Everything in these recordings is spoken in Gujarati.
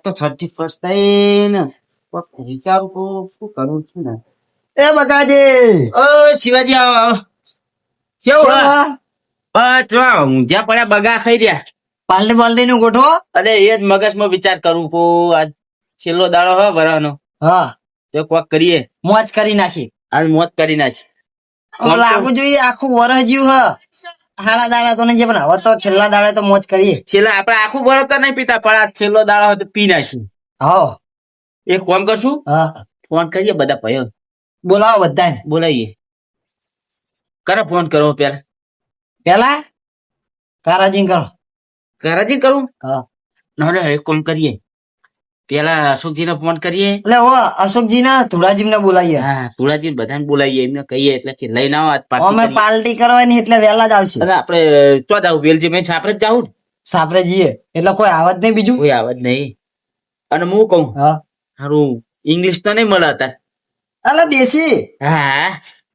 તો 31 થઈ ને વિચારું તો શું કરું છું ને. એ બકાજી ઓ શિવાજી આવો આવો. કેવું બસ જો ઊંઝા પડ્યા બગા ખાઈ રહ્યા. પાલટી પાલટી નું ગોઠવો. અરે એ જ મગજમાં વિચાર કરું કો આજ છેલ્લો દાડો હો ભરવાનો. હા તો કોક કરીએ. મોજ કરી નાખી. આજ મોત કરી નાખી. લાગુ જોઈએ આખું વરસ જ્યું હ હાડા દાડા તો નહીં પણ હવે તો છેલ્લા દાડે તો મોજ કરીએ. છેલ્લા આપડે આખું ભરો તો નહીં પીતા પણ આ છેલ્લો દાડો હોય તો પી નાખી. હા એક ફોન કરશું. હા ફોન કરીએ બધા ભાઈઓ બોલાવો બધાને. બોલાવીએ. કરે ફોન કરવો પેલા. પેલા કારાજી કરો. કરાજી કરું. હા ના એક કોમ કરીએ. પેલા અશોકજી ને ફોન કરીએ. એટલે ઓ અશોકજી ને ધુડાજી ને બોલાવીએ. હા ધુળાજી બધાને બોલાવીએ એમને કહીએ એટલે કે લઈને આવો આજ પાર્ટી અમે કરીએ. પાર્ટી કરવાની એટલે વહેલા જ આવશે. અરે આપડે તો જાવ વેલજી મેં છાપરે જ જાવું. સાપરે જઈએ એટલે કોઈ આવત નહીં બીજું. કોઈ આવત નહીં. અને હું કહું હા સારું ઇંગ્લિશ તો નહીં મળે હતા. અલે દેશી હા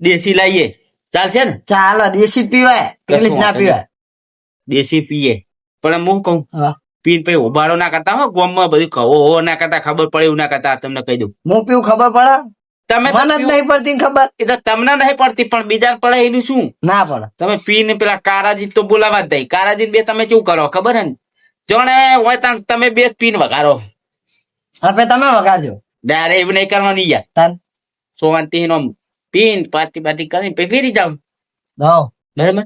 દેશી લાવીએ ચાલશે ને. ચાલો દેશી જ પીવાય ઇંગ્લિશ ના પીવાય. દેશી પીએ પણ હું કહું હા પીન પછી ઉબાડો ના કરતા હો ગોમમાં બધું કહો ના કરતા ખબર પડે એવું ના કરતા તમને કહી દઉં. હું પીવું ખબર પડે. તમે તો મને જ પીવું. નહીં પડતી ખબર. એ તો તમને નહીં પડતી પણ બીજા પડે એનું શું. ના પડે. તમે પીને પેલા કારાજી તો બોલાવા જ દઈ. કારાજી બે તમે શું કરો ખબર હે ને જોણે હોય ત્યાં તમે બે પીન વગાડો. હવે તમે વગાડજો. ડાયરેક્ટ એવું નહીં કરવાની યાર. તાન સોવાંતી નો પીન પાર્ટી પાર્ટી કરીને પછી ફેરી જાવ. દો બરાબર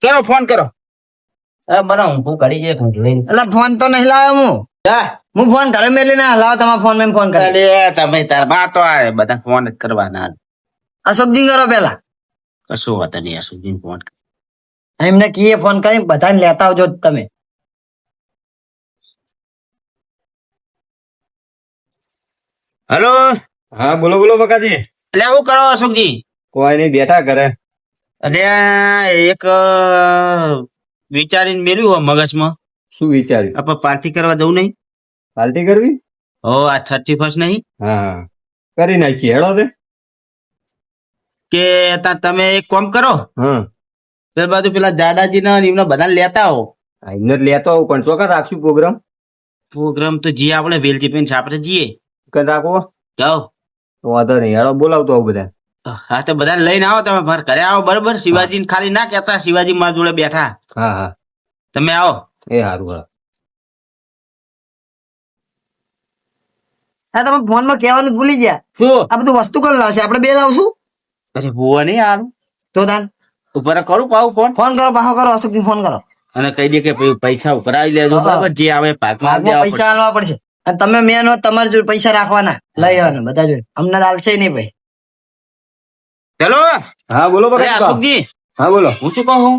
કરો ફોન કરો. મને હું કરી જાય લઈને. એટલે ફોન તો નહીં લાવ્યો હું ફોન ઘરે મેલી ના લાવો તમારા ફોન માં ફોન કરે. તમે તાર બા તો આ બધા ફોન જ કરવાના. અશોકજી કરો પેલા. કશું વાત નહીં સુધી ફોન. એમને કીએ ફોન કરી બધાને લેતા આવજો તમે. હેલો. હા બોલો બોલો બકાજી. એટલે શું કરો અશોકજી. કોઈ નહીં બેઠા કરે. એટલે એક વિચારીને મેલ્યું મગજમાં. શું વિચાર્યું? આપણે પાર્ટી કરવા જવું નહીં. પાર્ટી કરવી? ઓ આ 31 નહીં હા હા કરી નાખીએ હેડો તે. કે તમે એક કામ કરો હા પેલા બાજુ પેલા જાડાજી ના એમને બધા લેતા આવો. એમને જ લેતો આવું પણ ચોક્કસ રાખશું પ્રોગ્રામ. પ્રોગ્રામ તો જઈએ આપણે વેલજી પેન આપણે જઈએ. કઈ રાખો જાઓ. તો વાંધો નહીં હેડો બોલાવતો આવું બધા. હા તો બધા લઈને આવો તમે મારા ઘરે આવો બરોબર. શિવાજી ખાલી ના કહેતા શિવાજી મારા જોડે બેઠા. હા હા તમે આવો. એ સારું હા. હા તમે ફોન માં કહેવાનું જ ભૂલી ગયા. શું આ બધું વસ્તુ કોણ લાવશે આપણે બે લાવશું. અરે ભૂવા નહીં આવું તો તાન ઉપર કરું પાવું ફોન ફોન કરો પાછો કરો અશોકજી ફોન કરો. અને કહી દે કે પૈસા ઉપર આવી લેજો હા. બરાબર જે આવે ભાગમાં ભાગમાં પૈસા આલવા પડશે. અને તમે મેન હો તમારી જોડે પૈસા રાખવાના લઈ આવવાના બધા જોડે. અમને આલશે નહીં ભાઈ. ચલો. હા બોલો અરે બકાજી. અશોકજી હા બોલો. હું શું કહું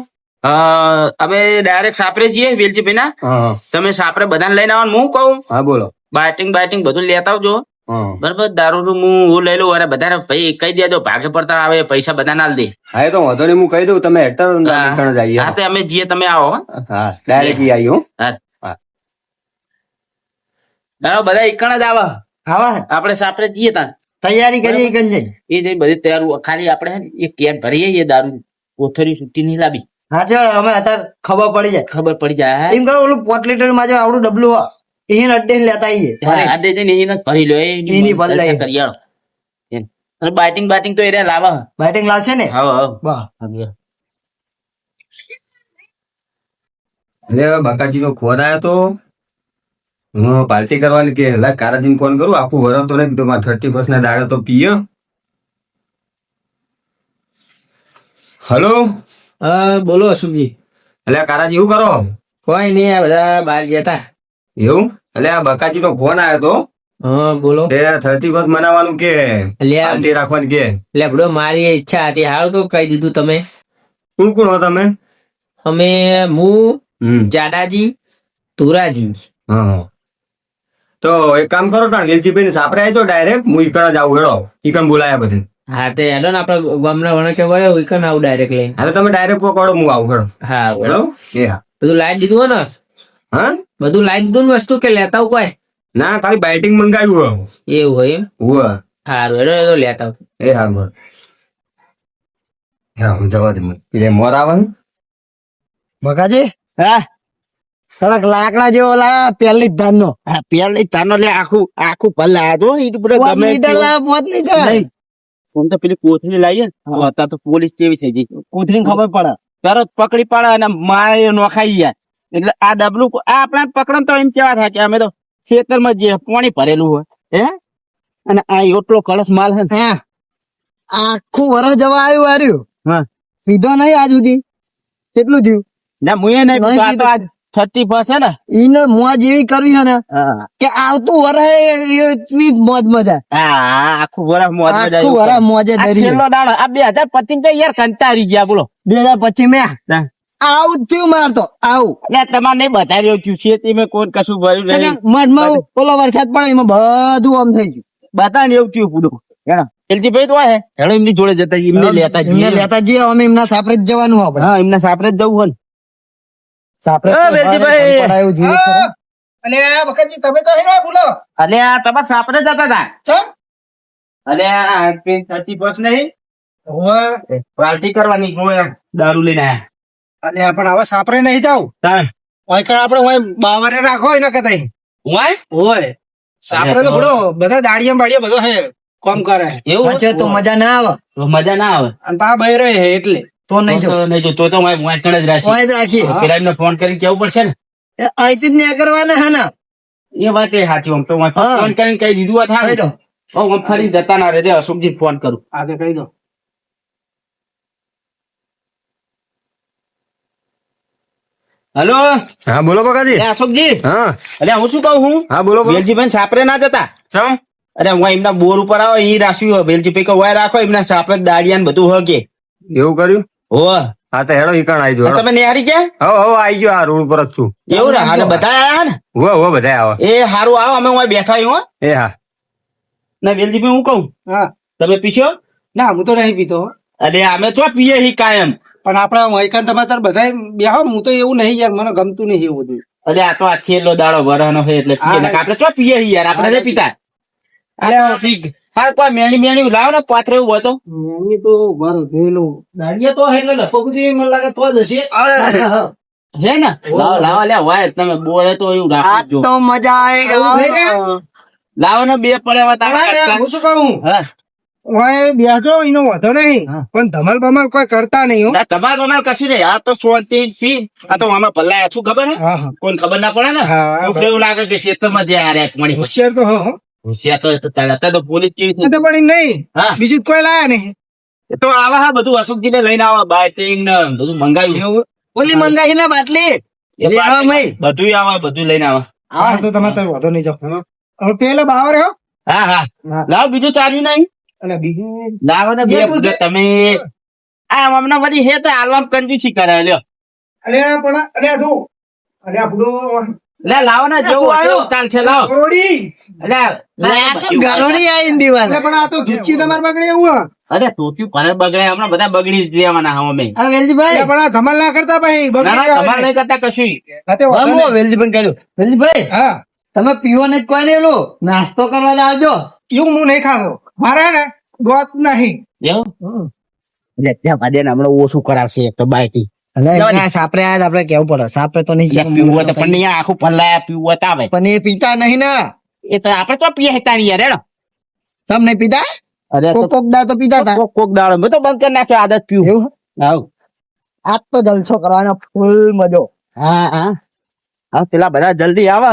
અમે ડાયરેક્ટ સાપરે જઈએ વેલજી ભાઈ હા હા તમે સાપરે બધાને લઈને આવવાનું હું કહું હા બોલો. બાઇટિંગ બાઇટિંગ બધું લેતા આવજો હા બરાબર. દારૂ હું લઈ લઉં. અરે બધા ભાઈ કહી દેજો ભાગે પડતા આવે પૈસા બધા ના દે. હા એ તો વાંધો નહીં હું કહી દઉં તમે હેઠળ નીકળ જઈએ. હા તો અમે જઈએ તમે આવો હો. હા ડાયરેક્ટ આવી હું. હા દાડો બધા એકણ જ આવે. આવા આપણે સાપરે જઈએ ત્યાં તૈયારી કરીએ કંજે. એ જઈ બધી તૈયાર ખાલી આપણે હે ને એક કેન ભરીએ એ દારૂ કોથળી સુટી નહીં લાવી. હા જો અમે અત્યારે ખબર પડી જાય. ખબર પડી જાય. એમ કરો ઓલું 5 લીટર માં જો આવડું ડબલું હોય એને અડ્ડે લેતા આવીએ. આ દે જઈને એને જ ભરી લો એની ભરી લઈએ. કરી આવો. અને બાઇટિંગ બાઇટિંગ તો એ લાવે. બેટિંગ લાવશે ને. હા હા વાહ અરે બકાજી નો ફોન આવ્યો તો હું પાર્ટી કરવાની કે લા કારાજી ફોન કરું આખું વરસ તો નહીં તો મારે 31 ના દાડે તો પીએ. હલો હા બોલો અશોકજી. એટલે કારાજી શું કરો? કોઈ નહીં આ બધા બહાર ગયા તા. એવું એટલે આ બકાજી નો ફોન આવ્યો તો હા બોલો. 31 મનાવવાનું કે અલ્યા પાર્ટી રાખવાની કે લેબડો મારી ઈચ્છા હતી હારું તો કહી દીધું તમે. કોણ કોણ હો તમે? અમે હું હમ જાડાજી તુરાજી. હા હા તો એક કામ કરો તાણ વેલજીભાઈ સાપરે આવી તો ડાયરેક્ટ હું ઈકણ જ આવું હેડો ઈકણ બોલાયા બધે. હા તે હેડો ને આપડે ગામના વણ કે વળે હોય કે આવું ડાયરેક્ટ લઈને. હાલે તમે ડાયરેક્ટ પકડો હું આવું હેડો. હા હેડો એ હા બધું લાવી દીધું હોય ને. હા બધું લાવી દીધું ને વસ્તુ કે લેતા આવું કોઈ. ના ખાલી બાઇટિંગ મંગાવ્યું એવું હોય એમ. હોય. હારું હેડો હેડો લેતા આવું. એ હા બોલ હા હું જવા દે એટલે મોર આવે ને? બકાજી હા સડક લાકડા જેવો લાયા પહેલી જ ધાનનો. હા, પેલી તાનો લે આખું ભલ લાયા તો ઈ તો બધા ગમે લીટર તેવું. લાયા, 5 લીટર. નહીં. આમ તો પેલી કોથળી લાવીએ ને તો અત્યારે તો પોલીસ કેવી થઈ ગઈ કોથળીને ખબર પડે. તરત પકડી પાડે અને મારે નોખાઈ જાય એટલે આ ડબલું આ આપણા પકડન તો એમ કેવા થાય કે અમે તો ખેતરમાં જે પાણી ભરેલું હોય હે અને આ એટલો કળશ માલ છે ને. હે આખું વરસ જવા આવ્યું હાર્યું. હા. સીધો નહીં આજ સુધી. કેટલું થયું? ના મુએ નહીં નહીં પીધું. આ તો પીધું. આજ 31 છે ને. ઈને મોજ એવી કરવી છે ને હા. કે આવતું વરસ એટલી મોજ મજા. આ આખું વરસ મોજ મજા આખું વરસ આવ્યું. મોજે આ ધરી. છેલ્લો દાડો આ 2025 તો યાર કંટાળી ગયા બોલો. 2025 મેં હા. આવું જ થયું મારતો આવું. એટલે તમારે નહીં બતાવી રહ્યું ખેતી મેં કોઈ કશું ભર્યું નહીં મઢમાં ઓલો વરસાદ પડે એમાં બધું આમ થઈ ગયું. બતાને એવું થયું પૂરું એલજીભાઈ તો હે હેડો એમની જોડે જતા એમને લેતા એમને જઈએ. લેતા જઈએ અમે એમના સાપરે જ જવાનું આપણે. હા એમના સાપરે જ જવું હોય ને. સાપરે હા, વેલજીભાઈ. પડાયું જોઈએ ખરું. અલે આ તમારે સાપરે જતા હતા અલે આ 31 નહીં પાર્ટી કરવાની કોઈ દારૂ લઈને આયા પણ હવે સાપરે નહીં જાવ તાર આપડે બાવરે રાખો એના કદાઈ વાય હોય સાપરે તો બધો બધા દાડિયા બાડિયા બધો હે કોમ કરે એવું વચ્ચે તો મજા ના આવે તો મજા ના આવે અને પા બહેરો હે એટલે તો નહીં જો નહીં જો તો વાય કણ જ રાશી ઓય જ રાખીએ. પેલા એમને ફોન કરીને કેવું પડશે ને અહીંથી જ ન્યા કરવાના હે ને. એ વાત એ સાચી આમ તો વાય હા. ફોન કરીને કઈ દીધું હોત કહી દો. હા હું ફરી જતા ના રે અશોકજી ફોન કરું આગળ કહી દો હલો હા બોલો બકાજી. એ અશોકજી હા અરે હું શું કહું હું હા બોલો બોલો. વેલજીભાઈ સાપરે ના જતા ચમ અરે હું એમના બોર ઉપર આવો ઈ રાખ્યું વેલજીભાઈ કહો વાય રાખો એમના સાપરે દાડિયા ને બધું હકે એવું કર્યું? હો હા તો હેડો ઈકણ આવી જો. તમે નિહારી ગયા હવે આવી ગયો, આ રોડ ઉપર જ છું. એવું ને હાલે બધા આયા ને હો બધા આવે. એ હારું આવો અમે હું બેઠા હો એ હા ના વેલજીભાઈ હું કહું હા તમે પીછો ના હું તો નહીં પીતો અરે અમે તો પીએ હી કાયમ પણ આપડા વૈકાંત તમારે બધા બેહો હું તો એવું નહીં યાર મને ગમતું નહીં એવું બધું અરે આ તો આ છેલ્લો દાડો વરહનો છે એટલે પીએ ને આપણે તો પીએ હી યાર આપણે નહીં પીતા આ તો ઠીક હા કોઈ મેણી લાવો ને પાત્ર એવું હોય તો એની તો બરો થયેલું દાડિયા તો એટલે લખો બધી મને લાગે તો જ હશે હે ને લાવો લાવો લે વાય તમે બોલે તો એવું આ રાખજો તો મજા આવે. લાવો ને બે પડ્યા હું શું કહું હા ઓય બેસો એનો વાંધો નહીં પણ ધમાલ બમાલ કોઈ કરતા નહીં હો તમારે તમારે કશું નહીં આ તો શાંતિ થી આ તો આમાં ભલાયા શું ખબર હે હા હા કોઈને ખબર ના પડે ને હા, તો એવું લાગે કે ખેતરમાં જે આ રહ્યા મણી હોશિયાર તો હો હોશિયાર તો અત્યારે તો પોલીસ કેવી એ તો પણ એમ નહીં હા બીજું કોઈ લાયા નહીં એ તો આવા હા બધું અશોકજી ને લઈને આવા બાઇટિંગ ને બધું મંગાવ્યું એવું ઓલી મંગાઈ ને બાટલી. એ લેવા મય. બધું આવા બધું લઈને આવા હા તો તમારે તો વાંધો નહીં જાઓ હવે પેલો બાવર હો હા હા હા. લાવો બીજું ચાલ્યું નહીં અને બીજું લાવો ને બે ફૂટે તમે આ હમણાં વળી હે તો આલવામાં કંજૂસી કરે લ્યો અરે પણ અરે તું અરે આપણું લે લાવો ને શું જેવું હશે આવ્યું? એવું ચાલશે લાવો કરોડી અરે ગરોડી આઈને દીવાના. અરે પણ આ તો ઘીચી તમારે પકડે એવું હો. અરે તોત્યું પર બગડે હમણાં બધા બગડી જ લેવાના હા અમે હા વેલજીભાઈ. અરે પણ આ ધમાલ ના કરતા ભાઈ ના ના તમારે નહીં કરતા કશું હા, તે વાંધો હા, નહીં. હું વેલજીભાઈ કહ્યું. વેલજીભાઈ હા તમે પીવો ને કોઈ નહીં ઓલું નાસ્તો કરવા જ આવજો. એવું હું નહીં ખાતો મારે હે ને દોત નહીં એવું એટલે ત્યાં ભાડે ને હમણાં ઓછું કરાવશે એક તો બાઈટી અલે જવા દે. ના, સાપરે આયા તો આપણે કેવું પડે. સાપરે તો નહીં એટલે પીવું હોય તો પણ નહીં આખું પલ્લા પીવું હોય તો આવે પણ એ પીતા નહીં ને. એ તો આપણે તો પીએ હતા નહીં યાર હેડો તમ નહીં પીતા? અરે કોક કોક દા તો પીતા હતા. કોક દાડો મેં તો બંધ કરી નાખ્યો આદત પીવું એવું? હાવ આજ તો જલસો કરવાનો ફૂલ મજો. હા હા હા પેલા બધા જલ્દી આવે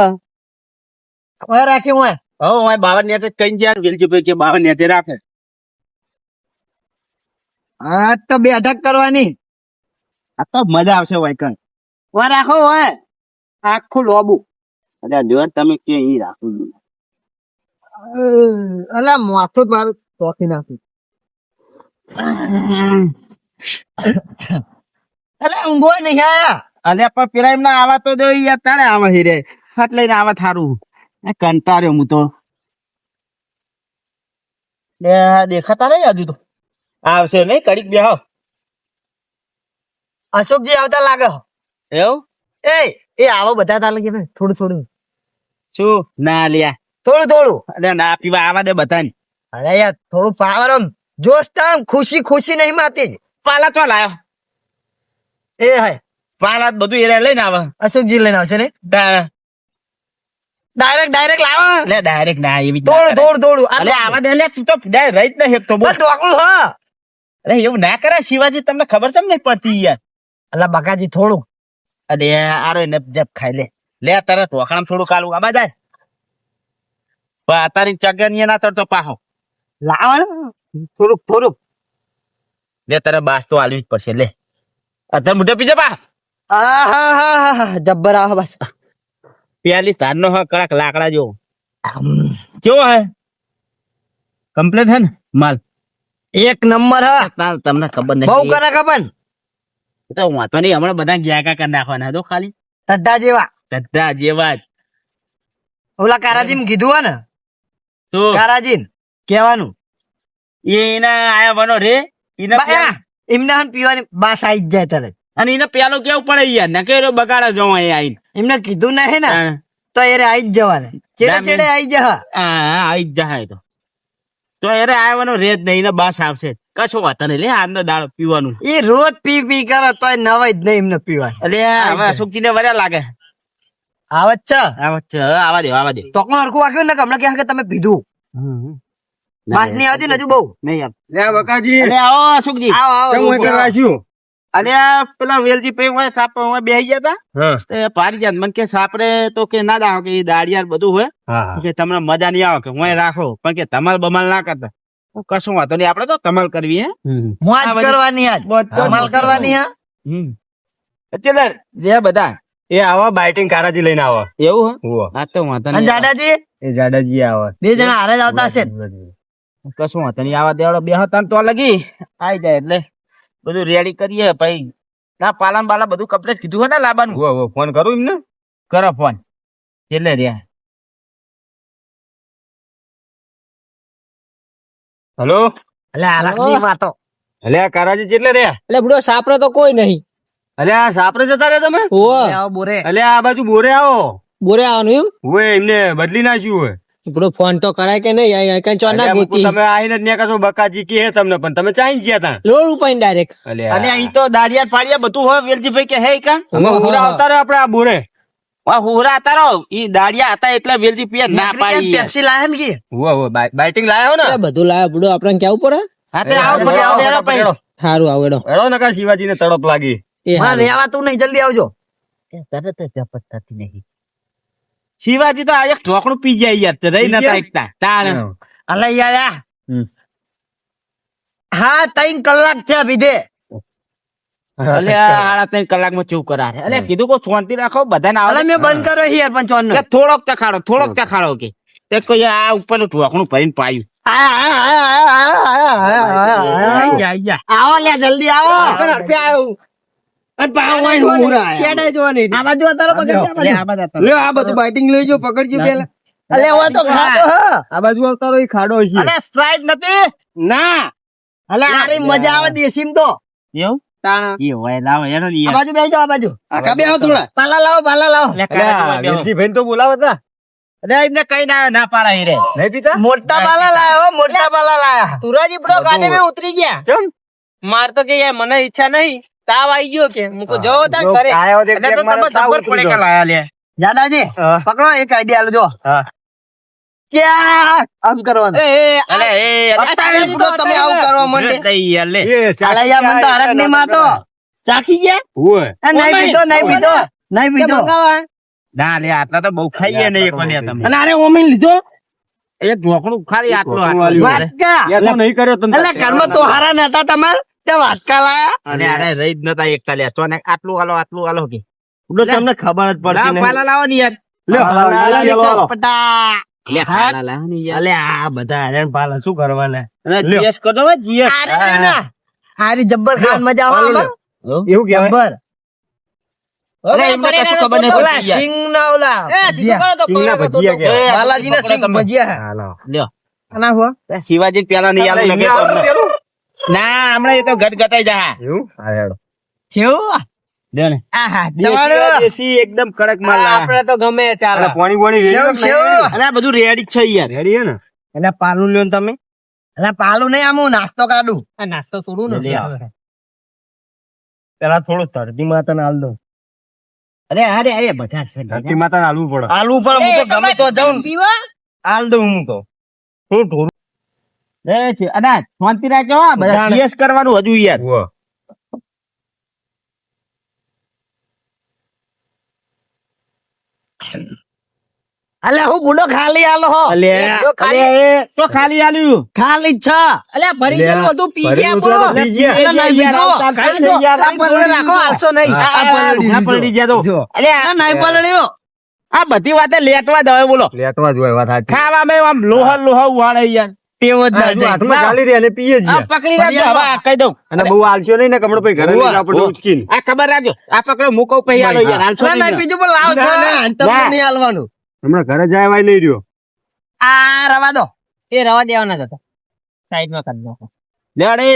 ઓય રાખ્યું હોય. હવે બાવન ને કઈ જાય વેલજીભાઈ કે બાવન ને રાખે આજ તો બેઠક કરવાની. આ તો મજા આવશે વાયકણ ઓય રાખો હોય આખું લોબુ. અરે જો તમે કે ઈ રાખું અલા માથું જ મારું ચોકી નાખ્યું. અલા ઊંઘો નહીં આયા. અલે પણ પેલા એમના આવા તો જો યાર તારે આવા હીરે ફટ લઈને આવા થારું કંટાળ્યો હું તો દેખાતા નહીં હજુ તો. આવશે નહીં કડીક બેહો અશોકજી આવતા લાગે. એવું એ આવો બધા તાલે કે થોડું થોડું શું ના લ્યા થોડું થોડું. અરે ના પીવા આવા દે બધાને અરે યાર થોડું પાવર આમ જોશ આમ ખુશી ખુશી નહીં માતી. પાલા ચો લાયો એ હાય પાલા બધું એરા લઈને આવે અશોકજી લઈને આવશે ને તાણ. ડાયરેક્ટ લાવો લે ડાયરેક્ટ ના એવી જ ના થોડું કરે. થોડું થોડું અલે આવા દે લે તું તો ડાય રહી જ નહીં શકતો બોલ. બસ ઢોકળું હ અરે એવું ના કરે શિવાજી તમને ખબર છે નહીં પડતી યાર. અલા બકાજી થોડું અરે આરો એને જપ ખાઈ લે તારે ઢોકળામાં થોડું કાલું આબા જાય તારી ચગનિયા ના ચડતો પાહો લાવો ને થોડુંક થોડુંક લે તારે બાસ તો આલવી જ પડશે લે અધર મુઢે પીજે પા આહા જબ્બર આહ બસ પેલી તારનો હ કડક લાકડા જો કેવો હે કમ્પ્લીટ હે ને માલ એક નંબર હ તમને ખબર બહુ નહીં કરે ખબર તો વાંધો નહીં હમણાં બધા ગયા કરી નાખવાના તો ખાલી તદ્દા જેવા બધા જેવા જ ઓલા કારાજીમ કીધું હે ને તો કારાજીન કેવાનું એના આયા બનો રે એમને હન પીવાની બાસ આવી જ જાય તરત અને એને પેલું કેવું પડે યાર ને કે બગાડે જો અહીંયા આઈને એમને કીધું નહીં ને હા તો એ આવી જ જવાને ચેડે ના, ચેડે આવી જા આવી જ જાય તો યારે આવવાનો રેત નહીં ને બાસ આવશે કશો વાત નહીં લે આજનો દાડો પીવાનું એ રોજ પી પી કરે તોય નવાય જ નહીં એમને પીવાય એટલે હવે અશોકજી ને વર્યા લાગે આવત છે આવા દે તોકમાં હરખું વાગ્યું ને કે હમણાં કહે કે તમે પીધું બાસ નહીં આવતી ને હજુ બહુ નહીં આવ. લે બકાજી અલે આવો અશોકજી આવો આવો કેમ હોય આવો. રાખ્યું અલે આ પેલા વેલજી પે હોય સાપ હોય બેહી ગયા તા હા તે પારી જાત મને કે સાપરે તો કે ના દાવ કે દાડિયાર બધું હોય હા કે તમને મજા નહીં આવે કે હું રાખો પણ કે તમાલ બમાલ ના કરતા કશું વાંધો નહીં આપડે તો તમાલ કરવી હે મોજ કરવાની આજ કમાલ કરવાની હા એટલે જે બધા એ આવો બાઇટિંગ કારાજી લઈને આવો એવું હે હુઓ. હા તો વાંધો અને નહીં જાડાજી એ જાડાજી આવો બે જણા હારે જ આવતા હશે કશું વાંધો નહીં આવા દેવડો બે હતા તો લગી આઈ જાય એટલે બધું રેડી કરીએ ભાઈ ના પાલન બાલા બધું કમ્પ્લીટ કીધું હોય ને લાવવાનું હુઓ, હુઓ, ફોન કરું એમને કરો ફોન એટલે રહ્યા હલો એટલે હાલકની વાતો અલે આ કારાજી કેટલે રહ્યા એટલે બુડો સાપરો તો કોઈ નહીં અલે આ સાપરે જતા રહ્યા તમે ઓવો આવો બોરે અલે આ બાજુ બોરે આવો બોરે આવવાનું એમ હોય એમને બદલી નાખ્યું હોય બુડો ફોન તો કરાય કે નહીં આ કઈ ચો ના અલ્યા મુકુ, ગોતી તમે આઈને જ ન્યા કશો બકાજી કે હે તમને પણ તમે ચાઈ ગયા તા લોડ ઉપાઈને ડાયરેક્ટ અલે અને અહીં તો દાડિયા ફાડિયા બધું હોય વેલજીભાઈ કે હે કા અમે હુરા આવતા રહ્યા આપણે આ બોરે આ હુરા હતા રહો ઈ દાડિયા હતા એટલે વેલજી પીએ ના પાડી યાર. પેપ્સી લાયા એમ કે હુઓ, હુઓ, બાઇટિંગ લાયો ને બધું લાયા બુડો આપણે કેવું પડે હા તે આવો હેડો, ફટાફટ હેડો, હેડો ભાઈ. હેડો. સારું આવડો હેડો નકા શિવાજીને તડપ લાગી એ માં હારું. રેવા તું નહીં જલ્દી આવજો તરત જ ઝપટ થતી નહીં શિવાજી તો આ એક ઢોકણું પી જાય યાર તે રહી પી નતા ગયા? એકતા તાણ અલે યાર હમ. હા 3 કલાક થયા પીધે અલે આ 3 કલાકમાં ચૂપ કરારે અલે કીધું કો શાંતિ રાખો બધાને અલે આવે મેં બંધ કર્યો છે યાર પણ ચોન કે થોડોક ચખાડો કે તે કોઈ આ ઉપરનું ઢોકણું ભરીને પાયું આવો લે જલ્દી આવો અને પાછો વાઈન હુરા શેડાઈ જોવાની આ બાજુ અતારો પકડજો આ બાજુ. લ્યો આ બધું બાઇટિંગ લેજો પકડજો પેલા અલે હોય તો ખાતો હ આ બાજુ આવતારો ઈ ખાડો છે અરે સ્પ્રાઇટ નથી ના અલે આરી મજા આવે દેશીમ તો એવું તાણા એ હોય લાવો એનો આ બાજુ બેસજો આ બાજુ આખા બે આવો થોડા પાલા લાવો વેલજીભાઈને તો બોલાવો તા અરે એમને કઈ ના પાડા રે નહીં પીતા મોટા પાલા લાયા હો મોટા પાલા લાયા તુરાજી બુડો ગાડી માં ઉતરી ગયા કેમ? માર તો કે યાર મને ઈચ્છા નહીં તાવ આવી ગયો કે મુકો જવો તા જો કરે આયો દેખ એટલે તો દેખ મારો તમે તાવ ખબર પડે ઉતરી કે ગયો. લાયા લે દાદાજી હા. પકડો એક આઈડિયા આલજો હા. ક્યાં આમ કરવાનું અલે એ અત્યારે પૂરો તમે આવું કરવા માંડે યાર લે એ અલે યાર મને તો હરખ નહીં માતો ચાખી ગયા હોય. નહીં પીધો ના લે આટલા તો બહુ ખાઈએ ને એક લે તમે અને અરે ઓમીન લીધો એક ઢોકણું ખાલી આટલું ઢોકણું આટલું આલ્યું. વાટકા યાર તો નહીં કર્યો તમે એટલે ઘરમાં તો હારા નતા તમાર તે વાટકા લાયા અને અરે રહી જ નતા એકતા લે તો ને આટલું આલો કે તમને ખબર જ પડતી લાવ નહીં. પાલા લાવો ને યાર લ્યો, પાલા લ્યો, લ્યો. ચટપટા. લે પાલા લાવો ને યાર અલે આ બધા હરેણ પાલા શું કરવાના અને લ્યો. GS કરજો હો, GS. આરે છે ને, આરી જબ્બર ખાન મજા આવે આમાં. એવું કહેવાય જબ્બર અરે એમને કશું ખબર નથી ઓલા પડતી યાર. સિંગ ના ઓલા ભજીયા. સિંગના ભજીયા કહેવાય. બાલાજીના સિંગ તમે. ભજીયા. હા, લાવો. લ્યો આના હો શિવાજી પેલા નહીં આલો અરે, ને એમને આવડતું પેલું? ના હમણાં એ તો ગટગટાઈ જા એવું? હા, હેડો. જેવું લ્યો ને આહા દેશી જવાડો દેશી એકદમ કડક માલ લાયા. આપડે તો ગમે ચાલે અલે, પોણી બોણી રેડી સેવ રાખ ને. સેવ અરે આ બધું રેડી જ છે યાર રેડી હે ને? એટલે પાલું લ્યો ને તમે અલા પાલું નહીં આમ હું નાસ્તો કાઢું આ નાસ્તો છોડું લે ને આવ. પેલા થોડું તરતી માતા હાલ દો અરે અરે અરે બધા છે ધરતી માતાને હાલવું પડે. આલુ પણ હું તો ગમે તો જાઉં પીવા આલ દઉં હું તો એ છે અનાજ શાંતિ રાખજો હો, બધા કેસ કરવાનું હજુ યાર. ઉવ્વ. અલે હું બુડો ખાલી આલો હો અલે એ તો ખાલી આલ્યું. ખાલી જ છે અલ્યા ભરી ગયેલું હતું પી ભરેલું ગયા હતું બોલો. તો પી ગયા. એટલે નહીં પીધો. કાંઈ થઈ યાર. આ પલળે રાખો હાલશો નહીં. હા. આ લુગડા પલળી ગયા તો. અલે આ નહીં પલળ્યો આ બધી વાતે લેટવા દવે બોલો. લેટવા જ હોય, વાત સાચી. ખાવામાં આમ લોહર લોહર વાળે યાર. તેવો જ ના હજુ જાય હાથમાં ચાલી રહી અને પીએ જ આ છે. પકડી રાખજો હવે આ કહી દઉં. અને બહુ આલસ્યો નહીં ને કમળો ભાઈ ઘરે લઈને આપણે ઉચકીને. આ ખબર રાખજો આ પકડો મૂકો પછી આલો યાર હાલશો અરે નહીં નહીં. બીજું પણ લાવ ના, ના, તમને નહીં આલવાનું હમણાં ઘરે જાય વાય નહીં રહ્યો. આ રવા દો એ રવા દેવાના જ હતા સાઈડમાં કરી નાખો. લે અરે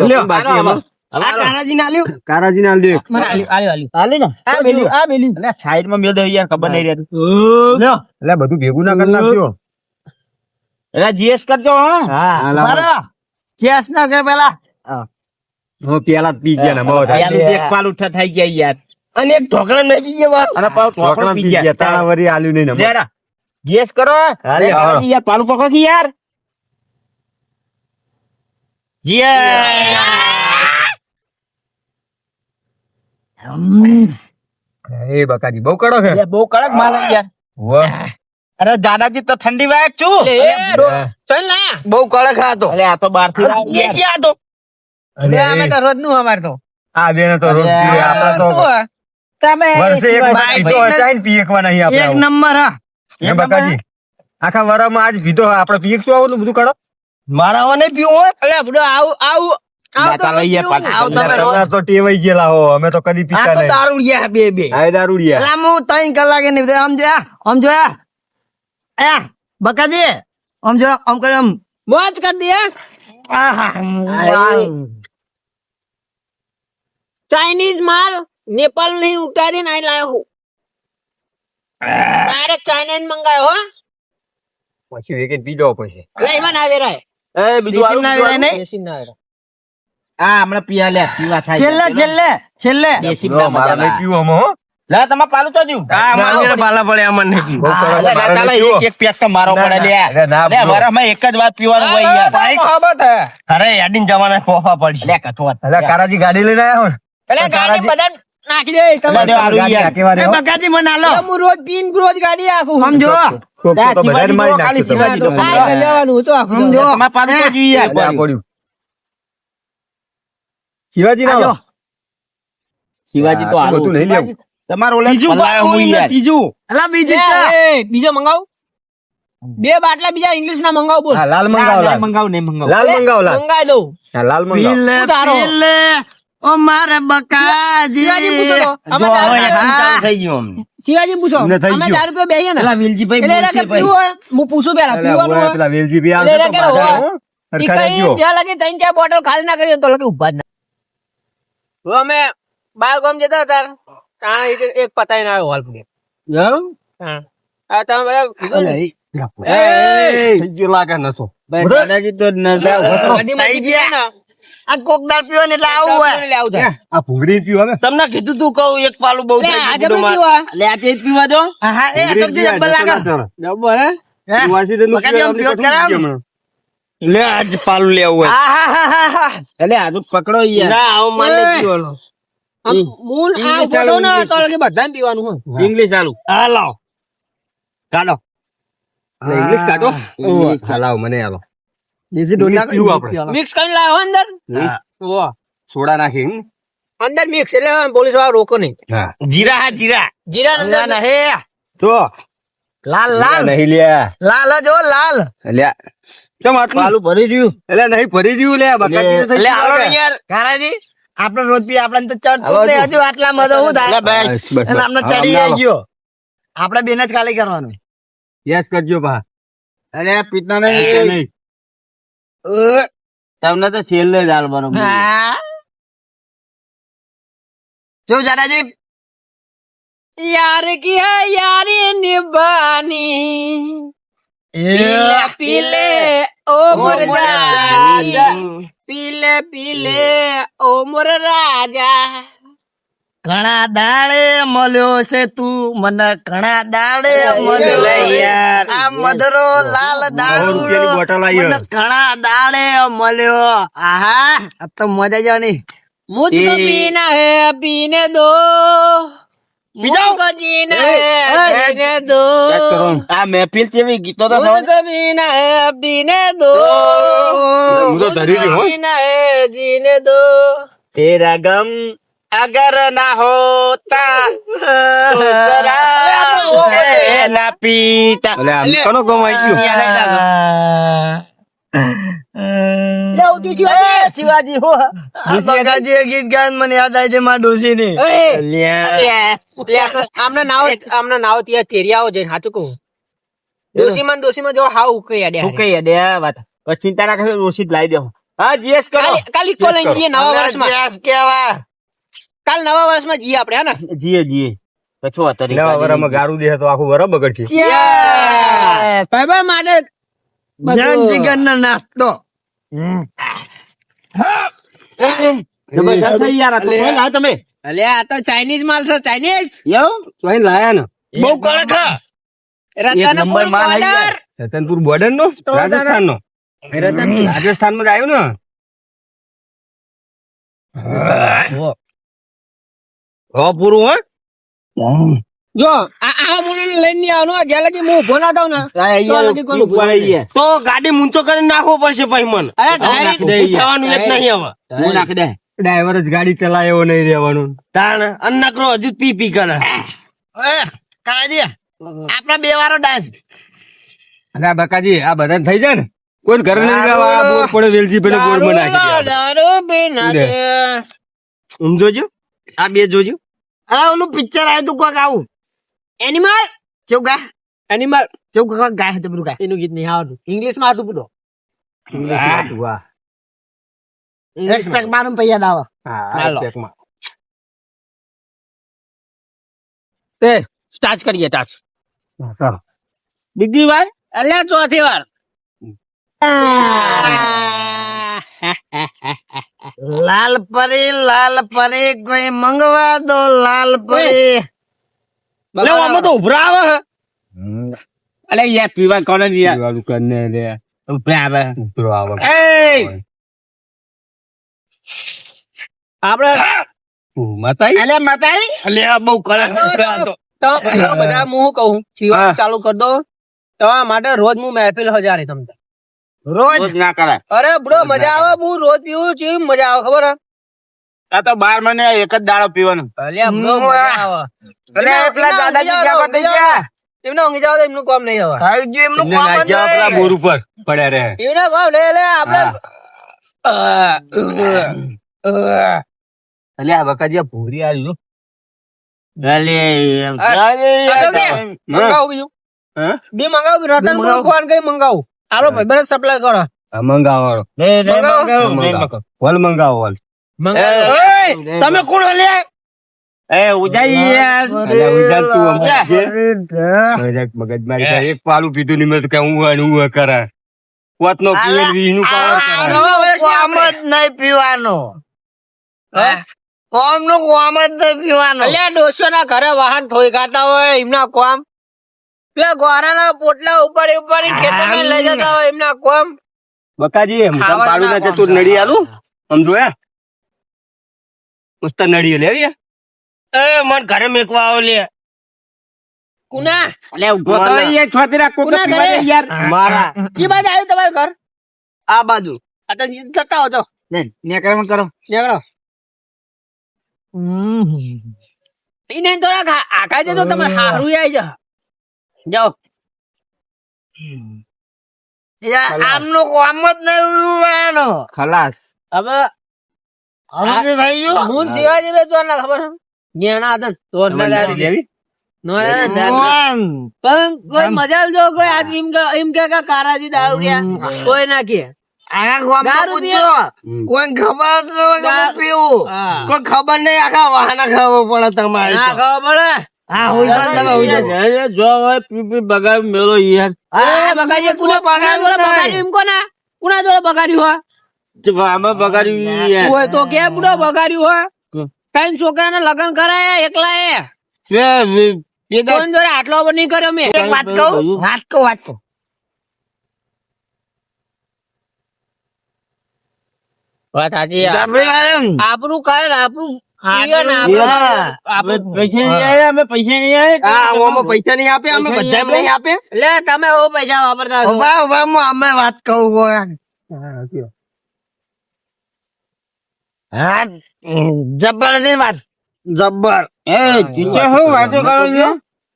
લ્યો, બાકી હાલો, એમાં આ કાનાજીને આલ્યું કારાજીને આલ દે. મને આલ્યું આલ્યું હાલી ને આ મેલી આ મેલી અલે સાઈડમાં મેલ દે યાર ખબર નહીં રહેતી. લ્યો એટલે બધું ભેગું ના કરી નાખજો. એટલે જીએસ કરજો હા. હા, લાવો. મારો ચેસ ના કે પેલા હું પેલા જ પી ગયા ને બહુ થાય. પેલું એક પાલ ઉઠા થઈ ગયા યાર. અને એક ઢોકળા નહીં પી ગયા અને પાછું ઢોકળું ઢોકળા પી પી ગયા. ગયા. તાણા વરી આલ્યું નહીં ને હમણાં. લેડા ગેસ કરો હાલે, અરે હાલો. યાર પાલું પકડો કે યાર એ બકાજી બહુ કડક છે. બહુ કડક માલ છે યાર. વાહ. અરે દાદાજી તો ઠંડી વાયક છું ચાલ લાયા. બહુ કડક હતો અલે આ તો બહાર થી ક્યાં તો લે અમે તો રોજનું અમારે તો આ બેને તો રોજ અરે, પીએ. આપણે તો તમે વર્ષે એક વખત ભાઈ, પીતો હોય, ચાઈને પી એકવાર નહીં આપણે એક આવું. નંબર હા હે બકાજી આખા વરામાં આજ પીધો હોય. આપણે પીએ શું આવું બધું કડક? મારા નહીં પીવું હોય અલ્યા બુડો આવું આવું આવું તો દાતા લઈએ પીવું. પાછા. આવ તમે રોજ તમે તો ટેવાઈ ગયેલા હો. અમે તો કદી આ પીતા તો નહીં. દારૂડિયા બે બે આ દારૂડિયા. એટલે હું 3 કલાકે નહીં આમ જોયા આમ જોયા આ બકાજી આમ જો આમ કરે આમ મોજ કરી દે ચાઇનીઝ માલ નેપાળ ની ઉતારીને અહીં લાયો હું ડાયરેક્ટ ચાઇના મંગાયો હો પછી વેકેટ પી જાઓ પછી. એટલે એમાં ના વેરાય એ બીજું દેશી ના આવું વેરાય નહીં? દેશી ના વેરાય આ હમણાં પીવા લે પીવા થાય છેલ્લે છેલ્લે છેલ્લે દેશી જો, મારા નહીં પીવું આમાં, હો. લે તમારે પાલું તો જ્યું. આ મારે પાલા પડે અમને નહીં પીવું બહુ કડક. અલે મારા દાતા નહીં એક પીવો. એક પેક તો મારો પડે લે અરે ના, લે bro. મારામાં એક જ વાર પીવાનું હોય યાર મોહબ્બત હે અરે યાડીને જવાના ફોફા પડશે લે કઠોળ અલા, કારાજી ગાડી લઈને આયા હો ને? એટલે ગાડી બધા નાખી દે લે, તમે લે, આલુ ગાડી યાર. હાંકી વાળી, હો. બકાજી મને આલો હું રોજ પીન રોજ ગાડી આખું સમજો કોક ત્યાં તો બધાને શિવાજી મારી તો ખાલી નાખશે તમે. શિવાજી તો આ ખબર. લેવાનું તો આખું સમજો. તમારે પાલું તો જ્યું યાર એટલે આ પડ્યું. શિવાજી ના આજો. આવો. શિવાજી તો આ આલુ. બધું નહીં લેવું. તમારે ઓલે બીજું પલાયો બાકી હું યાર. ત્રીજું અલા બીજું ચા. એ, બીજો મંગાવ 2 બાટલા બીજા ઇંગ્લિશ ના મંગાવ બોલ હા, લાલ ના, મંગાવો, નહીં લાલ. મંગાવ નહીં મંગાવ લાલ મંગાવો, લાલ. મંગાઈ દઉં હા, લાલ મંગાવો. પીલે ઉતારો. પીલે ઓ મારે શિવાજી પૂછો તો બકાજી અમે જો હવે દારૂ યાર પીવો. ચાલુ થઈ ગયું અમને. શિવાજી પૂછો અમને થઈ અમે ગયું. દારૂ પીવા બેહીએ ને અલા વિલજીભાઈ એટલે એના બોલશે કે પીવું હોય હું પૂછું પેલા અલા, પીવાનું બોયા હોય પેલા વેલજી ભી એટલે આવશે એને તો કેરો બાધા, હોય. હો. ઈ હરખા કઈ રહેજો. જ્યાં લગી 3-4 બોટલ ખાલી ના કરી તો લગી ઉભા જ ના તો અમે બાર ગામ જતા હતા તાણે એક પતાઈ ના આવ્યો હાલ પૂરી હા આ તમે બધા કીધું ને. થઈ ગયો લાગે નસો. ભાઈ, દાદાજી તો ન જાઓ. ગાડીમાં થઈ જીતી ગયા. ને, આ કોકદાર પીવો ને એટલે આવું હોય એટલે આવું થાય. આ ભૂંગળી પીવો ને? તમને કીધું તું કહું એક પાલું બહુ લે, થઈ આ ગયું જબરું બધું મારે. પીવા. લે આ ચેજ પીવા દો. હા, હા, એ ભૂંગળી અટકજી પીવા, જબ્બર લાગે. નસો ના ચડે. જબ્બર હે? હે? સુવાસી તો નું બકાજી આમ પીવા, પીવો અમને ખરા? કશું જ લે આજ પાલું લેવું હોય એટલે આ તો પકડો યાર ના આવું મારે નહીં પીવાનું. આમ મૂળ આ ઇંગ્લિશ ફોટો ચાલુ, ના ઇંગ્લિશ. તો લગી બધાને પીવાનું હોય ઇંગ્લિશ ચાલુ હા લાવ કાઢો એટલે ઇંગ્લિશ કાઢો. ઇંગ્લિશ હા, લાવો, મને આલો. દેશી ઇંગ્લિશ પીવું આપણે. મિક્સ કરીને લાવો અંદર હા. વાહ સોડા નાખી હમ? અંદર મિક્સ એટલે પોલીસ વાળા રોકો નહીં હા. જીરા હા જીરા જીરા ના અંદર ના હે તો લાલ લાલ નહીં લ્યા. લાલ જ હો લાલ અલ્યા, ચમ આટલું? પાલું ભરી રહ્યું અલ્યા, નહીં ભરી રહ્યું લ્યા. બકાજી તો થઈ એટલે ગયું આલો લાગે. ને યાર કારાજી આપણે રોજ પી આપણે તો ચડતું આવો જ નહીં જો. હજુ આટલામાં તો હું થાય લે ભાઈ બસ, બસ, એટલે બસ. આપણે હવે ચડી અમને આલો. ગયો આપણે બેન જ ખાલી કરવાનું યસ કરજો ભા. અરે પીતા નહીં. નહીં તમને તો છેલ્લે જ હાલવાનું હા જો જાડાજી यार की है यारी निभानी पीले पीले ओ मोर जानी, पीले पीले ओ मोर राजा ઘણા દાડે મળ્યો છે તું મને ઘણા દાડે મળ્યો યાર. આ મધરો લાલ દારૂડો મને ઘણા દાડે મળ્યો આહા આ તો મજા જવાની मुझको पीना है पीने दो मुझको जीना है जीने दो આ મહેફિલ કેવી ગીતો તો સવારે? मुझको पीना है पीने दो मुझको जीना है जीने दो तेरा गम अगर ना होता तो शराब है ना पीता. કોનો ગમ ले उठी शिवाजी શિવાજી હો બકાજી ગીત ગાન મને યાદ આવે છે મારા ડોશી ને આમના નાવ ત્યાં તેરિયાઓ જઈને સાચું કહું ડોસીમાં જો હાવ ઉકઈ અડ્યા હું કઈ દે વાત બસ ચિંતા ના કરશો ઓછી જ લાવી દેહો. હા જીએસ કરો કાલી કો લઈને જઈએ નવા વર્ષમાં કેવા કાલ નવા વર્ષમાં જઈએ આપણે હે ને જીએ કછો અત્યારે નવા વરામાં ગારું દે તો આખું વરા બગડશે. ભાઈબંધ માટે જાન જીગર નો નાસ્તો જબરદસ્ત છે યાર આ તો. કોઈ લાવ્યા તમે અલે આ તો ચાઇનીઝ માલ છે ચાઇનીઝ ચોઈન લાયા ને બહુ કડક હા. રતનપુર માલ આવી border. જાય. રતનપુર બોર્ડર નો રાજસ્થાન નો રાજસ્થાન માં જ આવ્યું ને પૂરું હો જો આ મુને લઈને નહીં આવવાનું જ્યાં લગી હું ઉભો ના થાઉં ને તો લગી કોણ ઉભું ઉપર નહીં. આઈએ. તો ગાડી મૂંચો કરીને નાખવો પડશે ભાઈ મન અરે direct ઉઠાવાનું એક નહીં હવે હું નાખી દે ડ્રાઈવર જ ગાડી ચલાવે એવો નહીં રહેવાનું તાણ અન્નકરો હજુ પી કરે કાજી આપણા બે વારો ડાન્સ અને આ બકાજી આ બધા થઈ જાય ને કોઈ ઘરે નહીં જવા આ બોર પડે વેલજી પેલો બોર માં નાખી દે દારૂ પીના છે. આમ જોજો આ બે જોજો હા ઓલું પિક્ચર આવ્યું તું કોક આવું એનિમલ ચેવું ગા એનિમલ ચેવું કોક ગાય છે બધું ગાય એનું ગીત નહીં આવડતું ઇંગ્લિશમાં હતું પૂરો એક્સપેક્ટ મારું પૈયા દાવા હાલો. તે સ્ટાર્ટ કરીએ ટાસ્ક બીજી વાર અલ્યા ચોથી વાર લાલ પરી કોઈ મંગવા દો લાલ પરી લે આમાં તો ઉભરા આવે અલે યાર પીવા કોને નહીં યાર વાળું કરને લે ઉભરા આવે. ઉભરો આવે એ આપણે મતાઈ અલે મતાઈ અલે આ બહુ કડક ઉભરા હતો તો બધા હું કહું શિવા ચાલુ કર દો તમારા માટે રોજ હું મહેફિલ હજારે તમને રોજ રોજ ના કરાય. અરે બડો મજા આવે હું રોજ પીવું છું મજા આવે ખબર હે? આ તો 12 મને એક જ દાડો પીવાનો. અલ્યા બડો મજા આવે અલે એટલા દાદાજી ક્યાં બતાઈ ગયા? એમને ઊંઘી જાવ તો એમનું કામ નહીં આવે આવજો એમનું એમને કામ જ નાખ્યા આપણા નહીં. બોર ઉપર પડ્યા રહે એમને કામ લે આપણે અલે આ બકાજી આ ભૂરી આવી અલે અશોક કે? મંગાવું બીજું હા? બે મંગાવું રતનપુર ફોન કરી મંગાવું આપડો ભાઈ સપ્લાય કરો મંગાવાળો વલ મંગાવો વલ તમે કોણ લે એ ઉજાઈ યાર અલ્યા ઉજાર તું અમાર ઘેર. direct મગજમારી કરે. એક પાલું પીધું નહીં મેં તો કે હું કરે પોતનો પીવે ને વીસનું પાવર કરે. કોમ જ નહીં પીવાનો કોમ નું કોમ જ નહીં પીવાનો અલ્યા ડોસો ના ઘરે વાહન ઠોઈ ખાતા હોય એમના કોમ પેલા ગોરાના પોટલા ઉપર ખેતરમાં લઈ જતા હોય એમના કોમ બકાજી એમ ખાવા જ પાલું ના ના છે તું નડી આલું આમ જોયા મસ્ત નડી લે એ મન ઘરે મેકવા આવો લે કુના અલે ઉભો તો યાર છોતરા કોક કોના પીવા ઘરે? દે યાર. મારા જી બાજુ આવ્યું તમારું ઘર આ બાજુ આ તો જતા હો તો લે નેકરમ કરો નીકળો એને થોડા આખા જતો તમે હારું આવી જા જાઓ યાર આમનું કોમ જ નહીં પીવાનો ખલાસ હવે હવે જે થઈ ગયું હું શિવાજી બે ચોર ના ખબર નેણા હતા ચોર ના દારૂ લેવી નોરા દારૂ કોણ? પણ કોઈ મજા જો કોઈ આજ એમ કે કારાજી દારૂડિયા કોઈ ના કે આખા ગામમાં દારૂ પીએ. પૂછો. કોઈ ખબર જ ન હોય કે હું પીવું હા કોઈ ખબર નહીં આખા વાહન ખબર પડે તમારે ના ખબર પડે હા હોય તો તમે હોય તો. જો હોય પી બગાડ મેલો યાર એ બગાડી કુના જોડે બગાડ્યું એમ કોના કુના જોડે બગાડ્યું હોય આમાં બગાડ્યું યાર હોય તો કે બુડો બગાડ્યું હોય ત્રણ છોકરાને લગ્ન કરાયા એકલા એ કોણ જોડે આટલો ઓવર નહીં કર્યો મેં એક વાત કહું વાત સાચી જબરી વાત. આપણું કરે ને આપણું પૈસા નહીં આયા, અમે પૈસા નહીં આયા. હા આમાં પૈસા નહીં આપે અમે બધા નહીં આપે લે તમે ઓ પૈસા વાપરતા છો. ઉભા ઉભા હું અમે વાત કહું કોઈ. હા જબ્બર હતી વાત જબ્બર એ જીતે હું વાતો કરો છો?